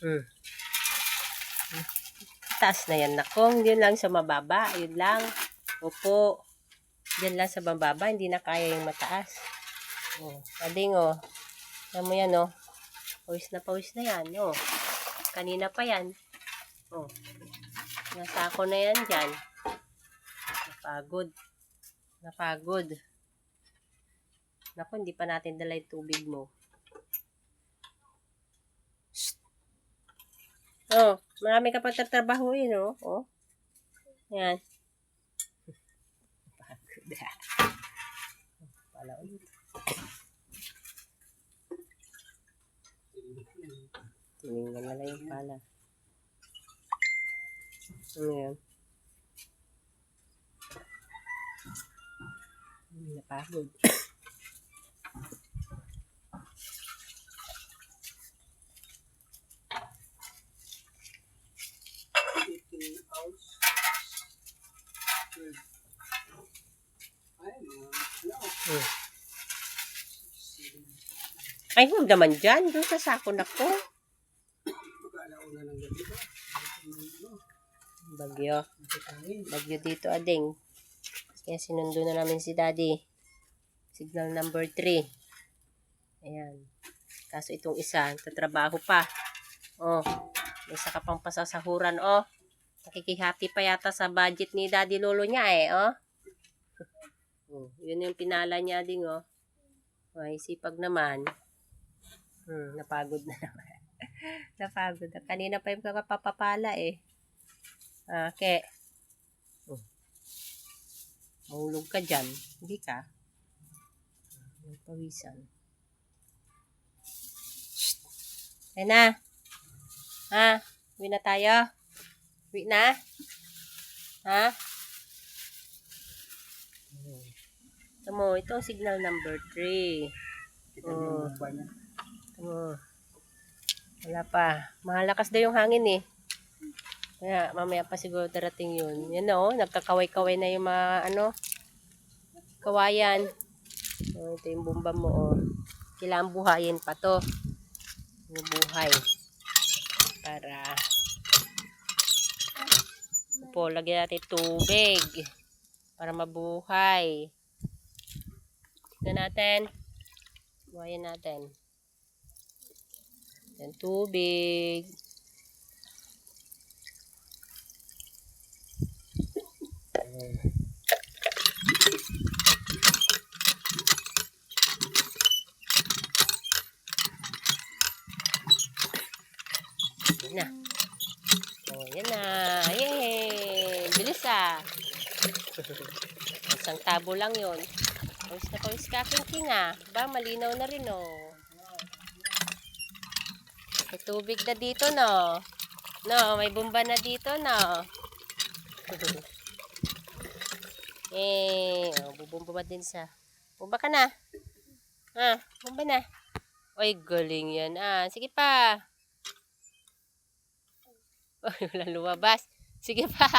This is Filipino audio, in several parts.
Hmm. Taas na yan, nakong. Yun lang sa mababa. Yun lang. Opo. Diyan lang sa mababa. Hindi na kaya yung mataas. Oh, ading, oh. Alam mo yan, oh. Pawis na yan, oh. Kanina pa yan. Oh. Nasa ako na yan dyan. Napagod. Naku, hindi pa natin dala yung tubig mo. Shhh. Oh, marami ka pang tatrabahuin, oh. Oh. Yan. Pagod. Pala ulit. Tinignan na lang yung pala. Ano yan? Napagod. Ay, huwag naman dyan. Doon sa sako na ko. Bagyo. Bagyo dito, ading. Kaya sinundo na namin si Daddy. Signal number 3. Ayan. Kaso itong isa, tatrabaho pa. Oh, may isa ka pang pasasahuran, oh. Nakikihati pa yata sa budget ni Daddy Lolo niya, eh, oh. Oh, yun yung pinala niya, ding, oh. Ay, sipag naman. Napagod na naman. Napagod na. Kanina pa yung papapala, eh. Okay. Mahulog ka dyan. Hindi ka. May pawisan. Ay na. Ha? Uwi na tayo? Uwi na? Ha? Ito mo, ito ang signal number 3. Oh. Ito mo. Wala pa. Malakas daw yung hangin, eh. Kaya mamaya pa siguro darating yun. Yan na, oh. Nagkakaway-kaway na yung mga, kawayan. Oh, ito yung bomba mo, oh. Kailangan buhayin pa to. Buhay. Para po, lagyan natin tubig. Para mabuhay. Tignan natin. Buhayin natin. Yan, tubig. Yan na. Oh, yan na. Yay! Bilis, ah. Isang tabo lang yun. Pawis ka, King, ah. Ba, malinaw na rin, oh. May tubig na dito, no? No, may bomba na dito, no? Bubomba din sa... Bomba ka na. Bomba na. Oy, galing yan, ah. Sige pa. Oy, wala lumabas. Sige pa.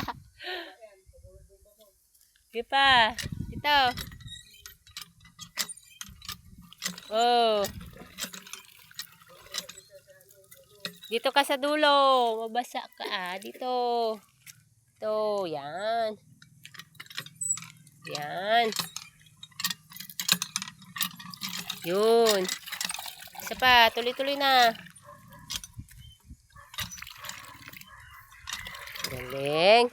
Sige pa. Ito. Oh. Dito ka sa dulo. Mabasa ka, ah. Dito. Ito. Yan. Yan. Yun. Isa pa. Tuloy-tuloy na. Galing.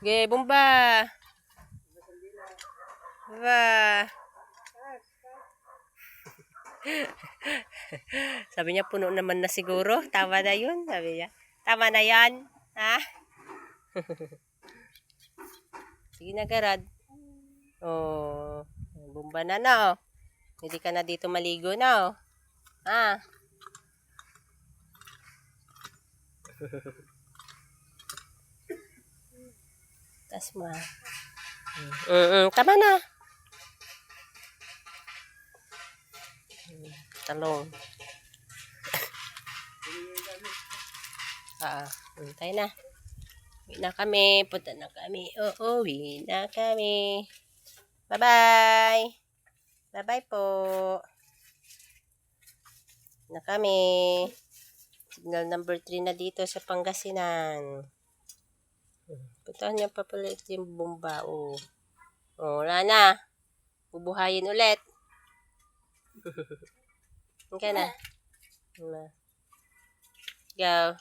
Okay, bomba. Bomba. Sabi niya, puno naman na siguro. Tama na yun. Sabi niya. Tama na yan. Ha? Sige na, Garad. Oh. Bomba na, no? Hindi ka na dito maligo, no? Ha? Tas mo. Tama na. Talong. Tayo na. Uwi na kami. Punta na kami. Uwi na kami. Bye-bye. Bye-bye po. na kami. Signal number 3 na dito sa Pangasinan. Puntahan niya pa pala ito yung bomba. Oh, wala na. Bubuhayin ulit. Okay na. Go.